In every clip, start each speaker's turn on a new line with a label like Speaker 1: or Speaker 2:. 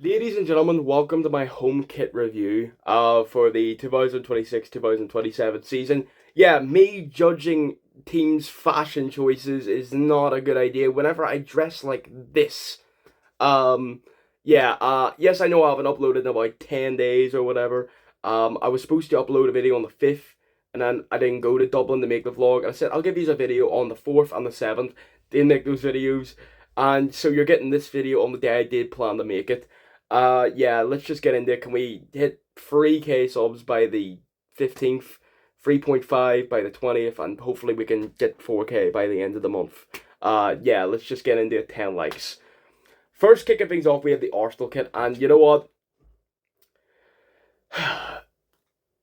Speaker 1: Ladies and gentlemen, welcome to my home kit review for the 2026-2027 season. Yeah, me judging teams' fashion choices is not a good idea whenever I dress like this. Um yes, I know I haven't uploaded in about 10 days or whatever. I was supposed to upload a video on the 5th and then I didn't go to Dublin to make the vlog. And I said I'll give you a video on the 4th and the 7th. Didn't make those videos. And so you're getting this video on the day I did plan to make it. Yeah, let's just get into it. Can we hit 3k subs by the 15th, 3.5 by the 20th, and hopefully we can get 4k by the end of the month. Yeah, let's just get into it. 10 likes. First, kicking things off, we have the Arsenal kit, and you know what?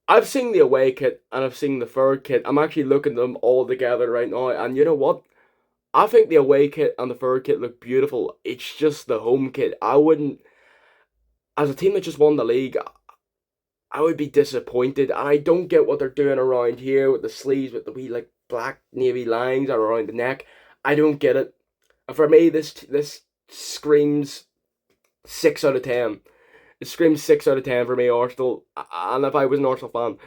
Speaker 1: I've seen the away kit and I've seen the third kit. I'm actually looking at them all together right now, and you know what? I think the away kit and the third kit look beautiful. It's just the home kit. I wouldn't, as a team that just won the league, I would be disappointed. And I don't get what they're doing around here with the sleeves, with the wee like black navy lines around the neck. I don't get it. And for me, this screams 6 out of 10. It screams 6 out of 10 for me, Arsenal. And if I was an Arsenal fan,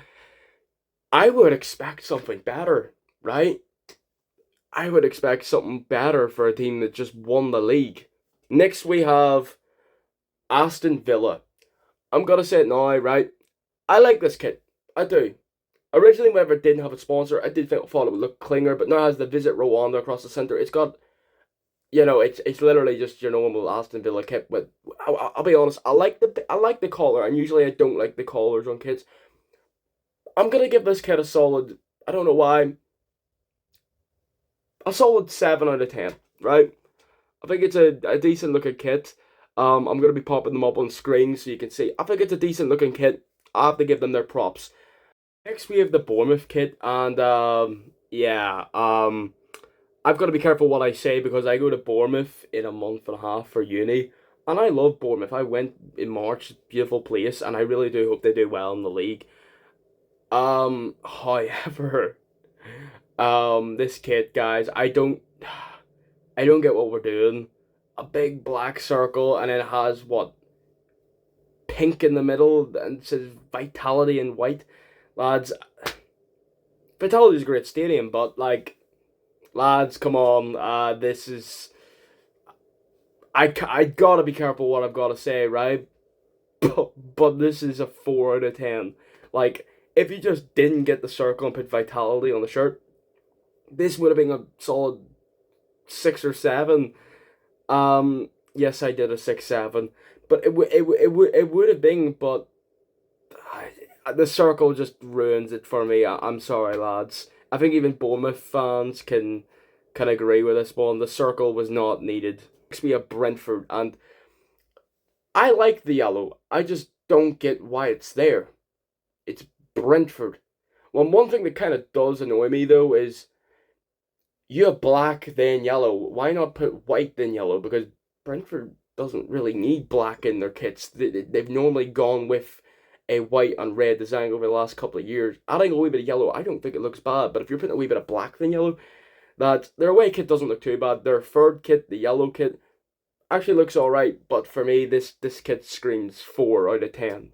Speaker 1: I would expect something better, right? I would expect something better for a team that just won the league. Next, we have Aston Villa. I'm gonna say it now, right? I like this kit. I do. Originally, whenever it didn't have a sponsor, I did thought it would look clinger, but now it has the Visit Rwanda across the centre. It's got, it's literally just your normal Aston Villa kit. But I'll be honest, I like the collar, and usually I don't like the collars on kits. I'm gonna give this kit a solid. I don't know why. A solid 7 out of 10. Right? I think it's a decent looking kit. I'm gonna be popping them up on screen so you can see. I think it's a decent looking kit. I have to give them their props. Next, we have the Bournemouth kit, and yeah, I've got to be careful what I say because I go to Bournemouth in a month and a half for uni, and I love Bournemouth. I went in March, beautiful place, and I really do hope they do well in the league. However, this kit, guys, I don't get what we're doing. A big black circle, and it has what, pink in the middle, and it says Vitality in white. Lads, Vitality is a great stadium, but like, lads, come on. This is. I gotta be careful what I've gotta say, right? But this is a 4 out of 10. Like, if you just didn't get the circle and put Vitality on the shirt, this would have been a solid 6 or 7. Yes, I did a 6-7, but it would have been, but the circle just ruins it for me. I'm sorry, lads. I think even Bournemouth fans can agree with this one. The circle was not needed. Next, we have Brentford, and I like the yellow. I just don't get why it's there. It's Brentford. Well, one thing that kind of does annoy me though is you have black then yellow. Why not put white then yellow? Because Brentford doesn't really need black in their kits. They've normally gone with a white and red design over the last couple of years. Adding a wee bit of yellow, I don't think it looks bad. But if you're putting a wee bit of black then yellow, that their away kit doesn't look too bad. Their third kit, the yellow kit, actually looks alright. But for me, this kit screams 4 out of 10.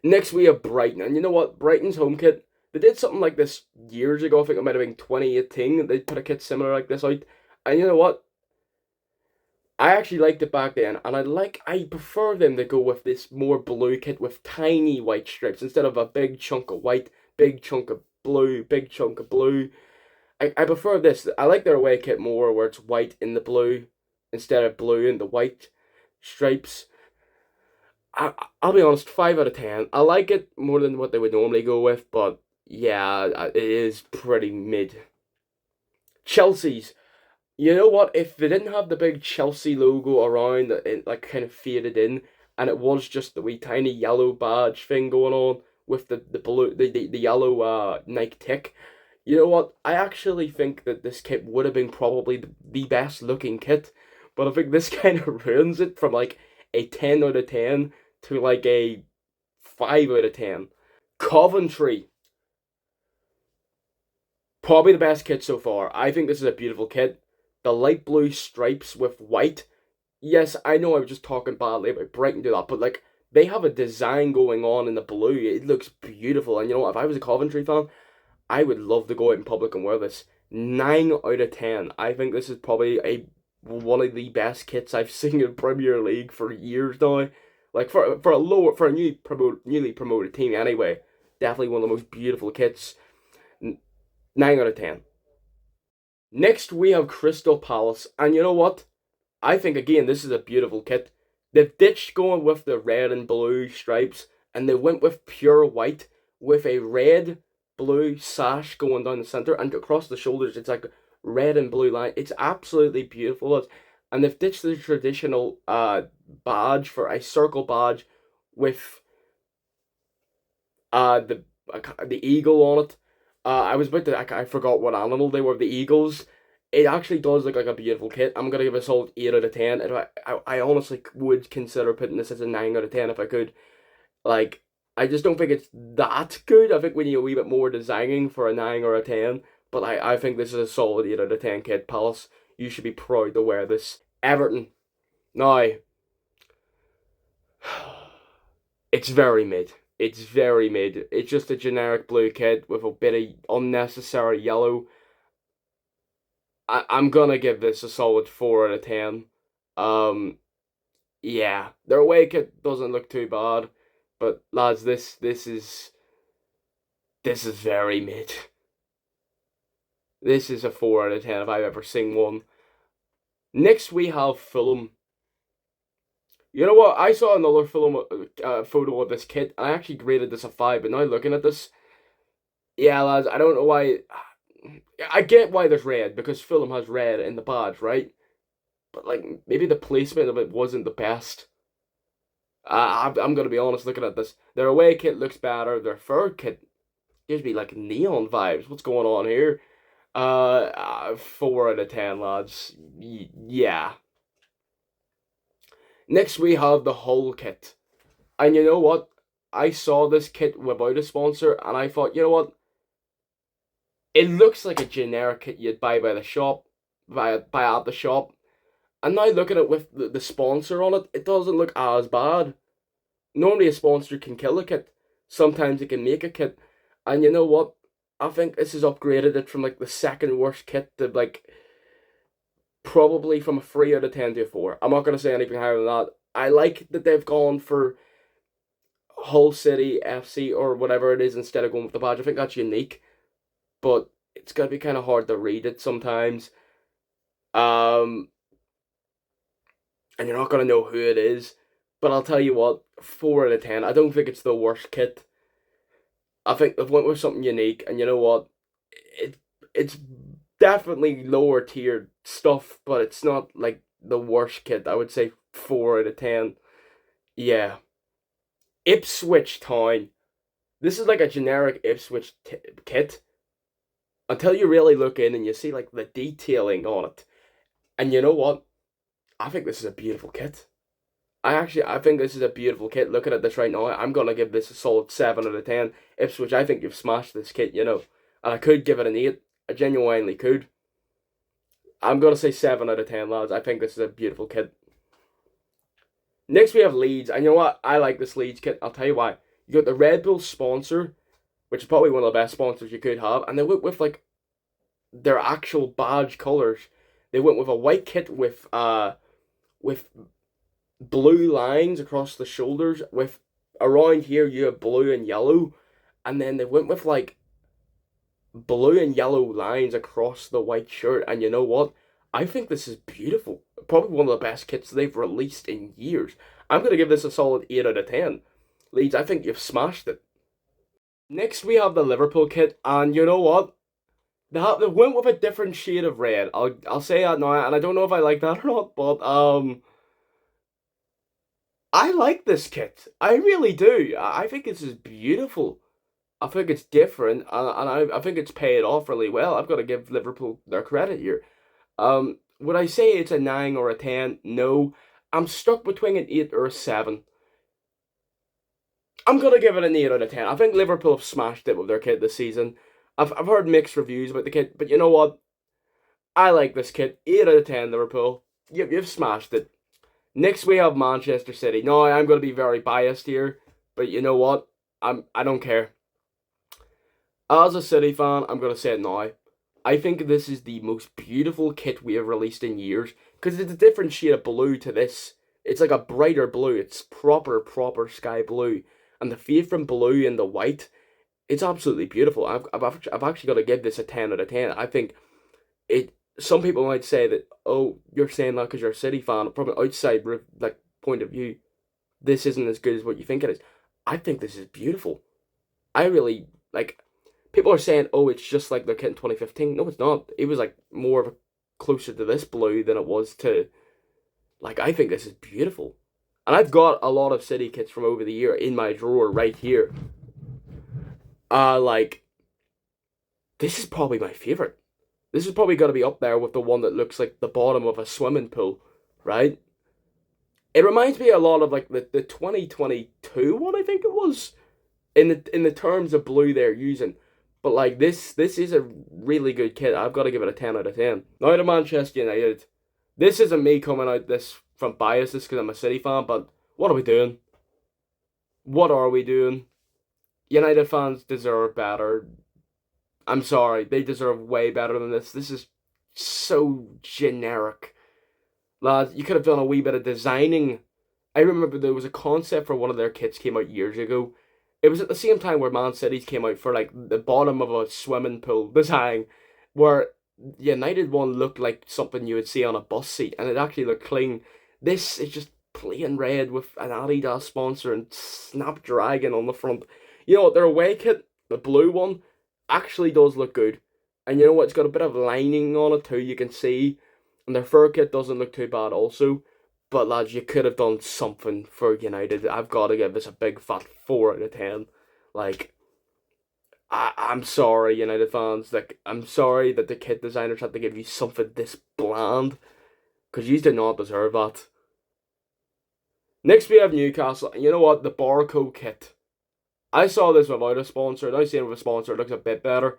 Speaker 1: Next, we have Brighton. And you know what? Brighton's home kit, they did something like this years ago. I think it might have been 2018. They put a kit similar like this out. And you know what? I actually liked it back then. And I prefer them to go with this more blue kit with tiny white strips instead of a big chunk of white, big chunk of blue, big chunk of blue. I prefer this. I like their away kit more where it's white in the blue instead of blue in the white stripes. I'll be honest, 5 out of 10. I like it more than what they would normally go with, but yeah, it is pretty mid. Chelsea's. You know what? If they didn't have the big Chelsea logo around, it like kind of faded in, and it was just the wee tiny yellow badge thing going on with the blue the yellow Nike tick. You know what? I actually think that this kit would have been probably the best looking kit, but I think this kind of ruins it from like a 10 out of 10 to like a 5 out of 10. Coventry, probably the best kit so far. I think this is a beautiful kit. The light blue stripes with white Yes, I know I was just talking badly about Brighton do that, but like they have a design going on in the blue. It looks beautiful, and you know what? If I was a Coventry fan, I would love to go out in public and wear this. 9 out of 10. I think this is probably a one of the best kits I've seen in Premier League for years now. Like for a newly promoted team anyway. Definitely one of the most beautiful kits. 9 out of 10. Next we have Crystal Palace, and you know what? I think again this is a beautiful kit. They've ditched going with the red and blue stripes, and they went with pure white with a red blue sash going down the center, and across the shoulders it's like red and blue line. It's absolutely beautiful. And they've ditched the traditional badge for a circle badge with uh the the eagle on it. I was about to I forgot what animal they were. The eagles. It actually does look like a beautiful kit. I'm gonna give it a solid 8 out of 10. If I honestly would consider putting this as a 9 out of 10 if I could. Like, I just don't think it's that good. I think we need a wee bit more designing for a 9 or a 10. But I think this is a solid 8 out of 10 kit. Palace, you should be proud to wear this. Everton. Now, it's very mid. It's very mid. It's just a generic blue kit with a bit of unnecessary yellow. I'm gonna give this a solid 4 out of 10. Um, yeah, their away kit doesn't look too bad, but lads, this is very mid. This is a 4 out of 10 if I've ever seen one. Next we have Fulham. You know what? I saw another Fulham photo of this kit, and I actually graded this a 5. But now looking at this, yeah, lads, I don't know why. I get why there's red because Fulham has red in the badge, right? But like maybe the placement of it wasn't the best. I'm gonna be honest. Looking at this, their away kit looks better. Their third kit gives me like neon vibes. What's going on here? 4 out of 10, lads. Yeah. Next we have the whole kit, and you know what? I saw this kit without a sponsor, and I thought, you know what? It looks like a generic kit you'd buy by the shop, buy at the shop. And now look at it with the sponsor on it, it doesn't look as bad. Normally a sponsor can kill a kit. Sometimes it can make a kit. And you know what? I think this has upgraded it from like the second worst kit to like probably from a 3 out of 10 to a 4. I'm not gonna say anything higher than that. I like that they've gone for Hull City FC or whatever it is instead of going with the badge. I think that's unique, but it's gonna be kind of hard to read it sometimes. Um, and you're not gonna know who it is. But I'll tell you what, 4 out of 10. I don't think it's the worst kit. I think they've went with something unique, and you know what, it it's definitely lower tiered stuff, but it's not like the worst kit. I would say 4 out of 10. Yeah, Ipswich Town. This is like a generic Ipswich kit until you really look in and you see like the detailing on it. And you know what? I think this is a beautiful kit. I think this is a beautiful kit. Looking at this right now, I'm gonna give this a solid 7 out of 10. Ipswich, I think you've smashed this kit, and I could give it an 8. I genuinely could. I'm gonna say 7 out of 10, lads. I think this is a beautiful kit. Next we have Leeds, and you know what? I like this Leeds kit. I'll tell you why. You got the Red Bull sponsor, which is probably one of the best sponsors you could have, and they went with like their actual badge colors. They went with a white kit with blue lines across the shoulders. With around here you have blue and yellow, and then they went with like blue and yellow lines across the white shirt. And you know what? I think this is beautiful. Probably one of the best kits they've released in years. I'm gonna give this a solid 8 out of 10. Leeds, I think you've smashed it. Next we have the Liverpool kit, and you know what? They went with a different shade of red. I'll say that now, and I don't know if I like that or not, but I like this kit. I really do. I think this is beautiful. I think it's different, and I think it's paid off really well. I've got to give Liverpool their credit here. Would I say it's a 9 or a 10? No. I'm stuck between an 8 or a 7. I'm gonna give it an 8 out of 10. I think Liverpool have smashed it with their kit this season. I've heard mixed reviews about the kit, but you know what? I like this kit. 8 out of 10, Liverpool. You've smashed it. Next we have Manchester City. Now I'm going to be very biased here, but you know what? I don't care. As a City fan, I'm going to say it now. I think this is the most beautiful kit we have released in years because it's a different shade of blue to this. It's like a brighter blue. It's proper sky blue, and the fade from blue and the white, it's absolutely beautiful. I've actually got to give this a 10 out of 10. I think it. Some people might say that, oh, you're saying that because you're a City fan. From an outside like point of view, this isn't as good as what you think it is. I think this is beautiful. I really like. People are saying, oh, it's just like their kit in 2015. No, it's not. It was like more of a closer to this blue than it was to. Like, I think this is beautiful. And I've got a lot of City kits from over the year in my drawer right here. Like, this is probably my favorite. This is probably going to be up there with the one that looks like the bottom of a swimming pool, right? It reminds me a lot of like the 2022 one, I think it was, in the terms of blue they're using. But like this is a really good kit. I've got to give it a 10 out of 10. Now to Manchester United. This isn't me coming out this from biases because I'm a City fan, but what are we doing? What are we doing? United fans deserve better. I'm sorry, they deserve way better than this. This is so generic. Lads, you could have done a wee bit of designing. I remember there was a concept for one of their kits came out years ago. It was at the same time where Man City's came out for like the bottom of a swimming pool design, where the United one looked like something you would see on a bus seat, and it actually looked clean. This is just plain red with an Adidas sponsor and Snapdragon on the front. You know what, their away kit, the blue one, actually does look good. And you know what, it's got a bit of lining on it too, you can see. And their fur kit doesn't look too bad also. But lads, you could have done something for United. I've got to give this a big fat 4 out of 10. Like, I'm sorry, United fans. Like, I'm sorry that the kit designers had to give you something this bland. Because you do not deserve that. Next we have Newcastle. And you know what? The barcode kit. I saw this without a sponsor. Now seeing it with a sponsor, it looks a bit better.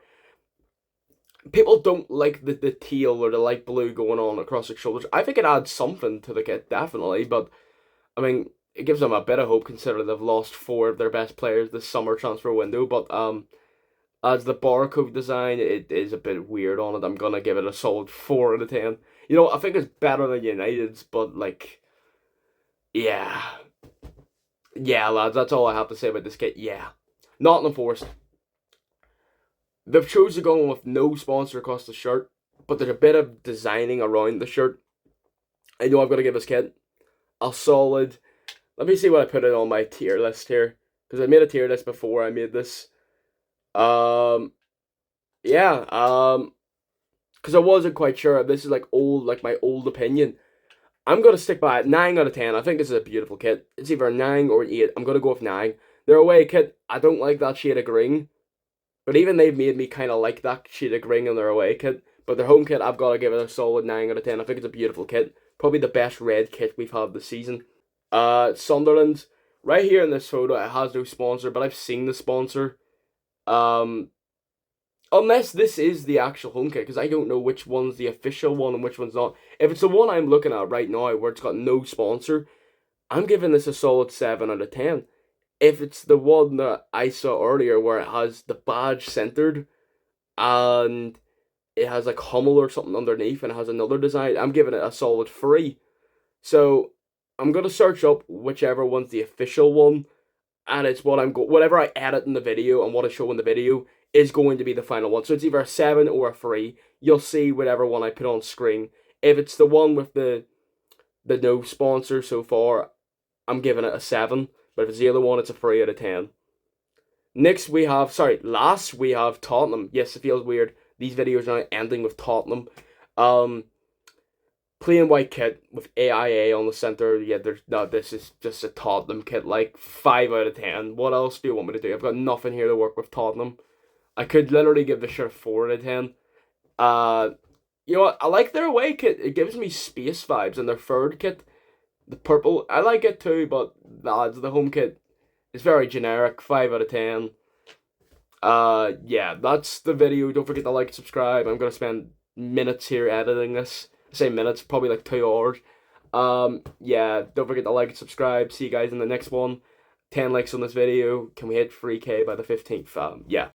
Speaker 1: People don't like the teal or the light blue going on across the shoulders. I think it adds something to the kit, definitely. But, I mean, it gives them a bit of hope considering they've lost 4 of their best players this summer transfer window. But, as the barcode design, it is a bit weird on it. I'm going to give it a solid 4 out of 10. You know, I think it's better than United's, but, like, yeah. Yeah, lads, that's all I have to say about this kit. Yeah. Nottingham Forest. They've chosen going with no sponsor across the shirt, but there's a bit of designing around the shirt. I know I've got to give this kit a solid. Let me see what I put it on my tier list here, because I made a tier list before I made this. Yeah. Because I wasn't quite sure. This is like my old opinion. I'm gonna stick by it. 9 out of 10. I think this is a beautiful kit. It's either a 9 or an 8. I'm gonna go with 9. Their away kit, I don't like that shade of green. But even they've made me kind of like that shade of green in their away kit. But their home kit, I've got to give it a solid 9 out of 10. I think it's a beautiful kit. Probably the best red kit we've had this season. Sunderland, right here in this photo, it has no sponsor, but I've seen the sponsor. Unless this is the actual home kit, because I don't know which one's the official one and which one's not. If it's the one I'm looking at right now, where it's got no sponsor, I'm giving this a solid 7 out of 10. If it's the one that I saw earlier where it has the badge centered and it has like Hummel or something underneath and it has another design, I'm giving it a solid 3. So I'm going to search up whichever one's the official one, and it's what whatever I edit in the video and what I show in the video is going to be the final one. So it's either a 7 or a 3. You'll see whatever one I put on screen. If it's the one with the no sponsor so far, I'm giving it a 7. But if it's the other one, it's a 3 out of 10. Last we have Tottenham. Yes, it feels weird. These videos are now ending with Tottenham. Plain white kit with AIA on the center. Yeah, this is just a Tottenham kit. Like, 5 out of 10. What else do you want me to do? I've got nothing here to work with Tottenham. I could literally give this shirt a 4 out of 10. You know what? I like their away kit. It gives me space vibes. And their third kit, the purple, I like it too, but lads, the home kit is very generic. 5 out of 10. Yeah, that's the video. Don't forget to like and subscribe. I'm going to spend minutes here editing this. I say minutes, probably like 2 hours. Yeah, don't forget to like and subscribe. See you guys in the next one. 10 likes on this video. Can we hit 3K by the 15th? Yeah.